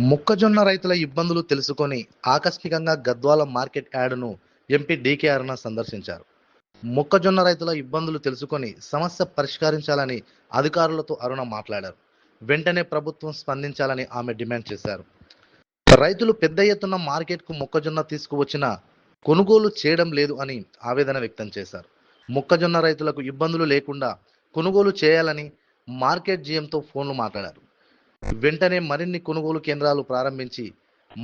మొక్కజొన్న రైతుల ఇబ్బందులు తెలుసుకొని ఆకస్మికంగా గద్వాల మార్కెట్ యార్డును ఎంపీ డీకే అరుణ సందర్శించారు. మొక్కజొన్న రైతుల ఇబ్బందులు తెలుసుకొని సమస్య పరిష్కరించాలని అధికారులతో అరుణ మాట్లాడారు. వెంటనే ప్రభుత్వం స్పందించాలని ఆమె డిమాండ్ చేశారు. రైతులు పెద్ద ఎత్తున మార్కెట్కు మొక్కజొన్న తీసుకువచ్చినా కొనుగోలు చేయడం లేదు అని ఆవేదన వ్యక్తం చేశారు. మొక్కజొన్న రైతులకు ఇబ్బందులు లేకుండా కొనుగోలు చేయాలని మార్కెట్ జీఎంతో ఫోన్లు మాట్లాడారు. వెంటనే మరిన్ని కొనుగోలు కేంద్రాలు ప్రారంభించి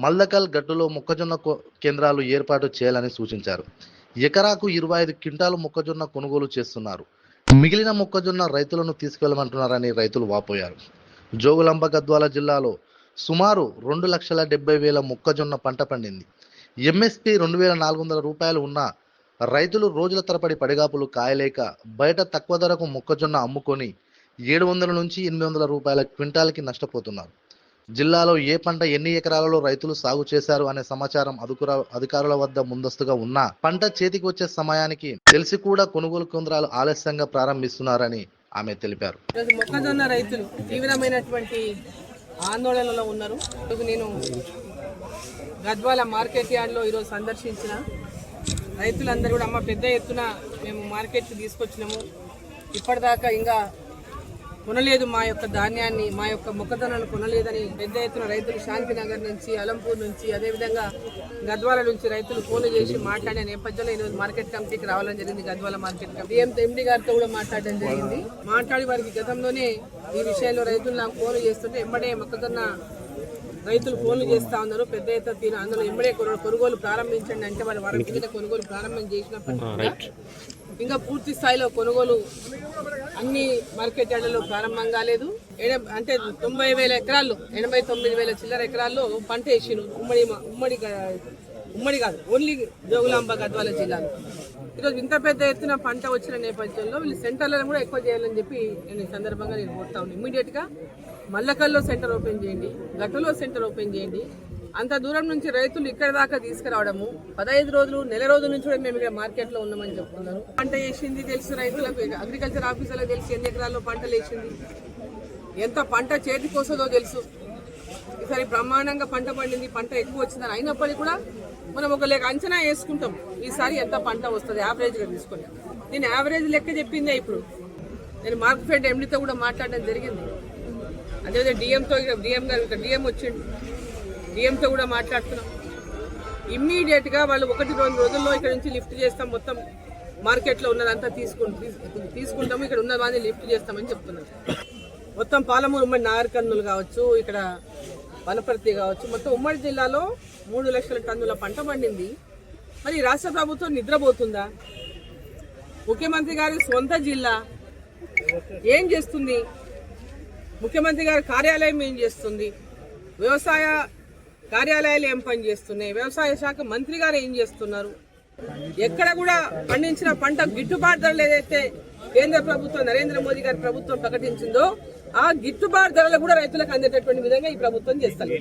మల్లకల్ గట్టులో మొక్కజొన్న కేంద్రాలు ఏర్పాటు చేయాలని సూచించారు. ఎకరాకు 25 క్వింటాలు మొక్కజొన్న కొనుగోలు చేస్తున్నారు. మిగిలిన మొక్కజొన్న రైతులను తీసుకెళ్లమంటున్నారని రైతులు వాపోయారు. జోగులాంబ గద్వాల జిల్లాలో సుమారు 2,70,000 మొక్కజొన్న పంట పండింది. ఎంఎస్పి 2,400 రూపాయలు ఉన్న రైతులు రోజుల తరబడి పడిగాపులు కాయలేక బయట తక్కువ ధరకు మొక్కజొన్న అమ్ముకొని 700 నుంచి 800 రూపాయల క్వింటాల్కి నష్టపోతున్నారు. జిల్లాలో ఏ పంట ఎన్ని ఎకరాలలో రైతులు సాగు చేశారు అనే సమాచారం అధికారుల వద్ద ముందస్తుగా ఉన్నా పంట చేతికి వచ్చే సమయానికి తెలిసి కూడా కొనుగోలు కేంద్రాలు ఆలస్యంగా ప్రారంభిస్తున్నారని ఆమె తెలిపారు. మొక్కజొన్న రైతులు తీవ్రమైనటువంటి ఆందోళనలో ఉన్నారు. నేను గద్వాల మార్కెట్ యార్డ్లో ఈరోజు సందర్శించిన రైతులందరూ కూడా పెద్ద ఎత్తున మేము మార్కెట్కి తీసుకొచ్చినాము, ఇప్పటిదాకా ఇంకా కొనలేదు, మా యొక్క ధాన్యాన్ని మా యొక్క మొక్కజొన్నను కొనలేదని పెద్ద ఎత్తున రైతులు శాంతినగర్ నుంచి, అలంపూర్ నుంచి, అదేవిధంగా గద్వాల నుంచి రైతులు ఫోన్లు చేసి మాట్లాడే నేపథ్యంలో ఈరోజు మార్కెట్ కమిటీకి రావడం జరిగింది. గద్వాల మార్కెట్ కమిటీ ఎండి గారితో కూడా మాట్లాడడం జరిగింది. మాట్లాడి వారికి గతంలోనే ఈ విషయంలో రైతులు నాకు ఫోన్లు చేస్తుంటే ఎంబడే మొక్కజొన్న రైతులు ఫోన్లు చేస్తూ ఉన్నారు. పెద్ద ఎత్తున అందులో ఎంబడే కొనుగోలు ప్రారంభించండి అంటే వాళ్ళు వారం కింద కొనుగోలు ప్రారంభం చేసినప్పటికీ ఇంకా పూర్తి స్థాయిలో కొనుగోలు అన్ని మార్కెట్ యార్డులలో ప్రారంభం కాలేదు. అంటే 90,000 ఎకరాల్లో 89,000 చిల్లర ఎకరాల్లో పంట వేసిను. ఉమ్మడి కాదు, ఓన్లీ జోగులాంబ గద్వాల జిల్లాలో ఈరోజు ఇంత పెద్ద ఎత్తున పంట వచ్చిన నేపథ్యంలో వీళ్ళు సెంటర్లను కూడా ఎక్కువ చేయాలని చెప్పి నేను ఈ సందర్భంగా నేను కోరుతా ఉన్నాను. ఇమ్మీడియట్గా మల్లకల్లో సెంటర్ ఓపెన్ చేయండి, గట్టులో సెంటర్ ఓపెన్ చేయండి. అంత దూరం నుంచి రైతులు ఇక్కడ దాకా తీసుకురావడము 15 రోజులు, నెల రోజుల నుంచి కూడా మేము ఇక్కడ మార్కెట్లో ఉన్నామని చెప్తున్నారు. పంట వేసింది తెలుసు రైతులకు, అగ్రికల్చర్ ఆఫీసర్లకు తెలుసు ఎన్ని ఎకరాల్లో పంటలు వేసింది, ఎంత పంట చేతికి వస్తుందో తెలుసు. ఈసారి బ్రహ్మాండంగా పంట పండింది, పంట ఎక్కువ వచ్చిందని అయినప్పటికీ కూడా మనం ఒక అంచనా వేసుకుంటాం ఈసారి ఎంత పంట వస్తుంది యావరేజ్గా తీసుకొని. నేను యావరేజ్ లెక్క చెప్పిందే. ఇప్పుడు నేను మార్కెట్ ఎండితో కూడా మాట్లాడడం జరిగింది. అదేవిధంగా డిఎం వచ్చిండు, డిఎంతో కూడా మాట్లాడుతున్నాం. ఇమ్మీడియట్గా వాళ్ళు 1-2 రోజుల్లో ఇక్కడ నుంచి లిఫ్ట్ చేస్తాం, మొత్తం మార్కెట్లో ఉన్నదంతా తీసుకుంటాము, ఇక్కడ ఉన్నదాన్ని లిఫ్ట్ చేస్తామని చెప్తున్నారు. మొత్తం పాలమూరు ఉమ్మడి నాగర్కర్నూలు కావచ్చు, ఇక్కడ వనపర్తి కావచ్చు, మొత్తం ఉమ్మడి జిల్లాలో 3 లక్షల టన్నుల పంట పండింది. మరి రాష్ట్ర ప్రభుత్వం నిద్రపోతుందా? ముఖ్యమంత్రి గారి సొంత జిల్లా ఏం చేస్తుంది? ముఖ్యమంత్రి గారి కార్యాలయం ఏం చేస్తుంది? వ్యవసాయ కార్యాలయాలు ఏం పని చేస్తున్నాయి? వ్యవసాయ శాఖ మంత్రి గారు ఏం చేస్తున్నారు? ఎక్కడ కూడా పండించిన పంట గిట్టుబాటు ధరలు ఏదైతే కేంద్ర ప్రభుత్వం నరేంద్ర మోదీ గారి ప్రభుత్వం ప్రకటించిందో ఆ గిట్టుబాటు ధరలు కూడా రైతులకు అందేటటువంటి విధంగా ఈ ప్రభుత్వం చేస్తారు.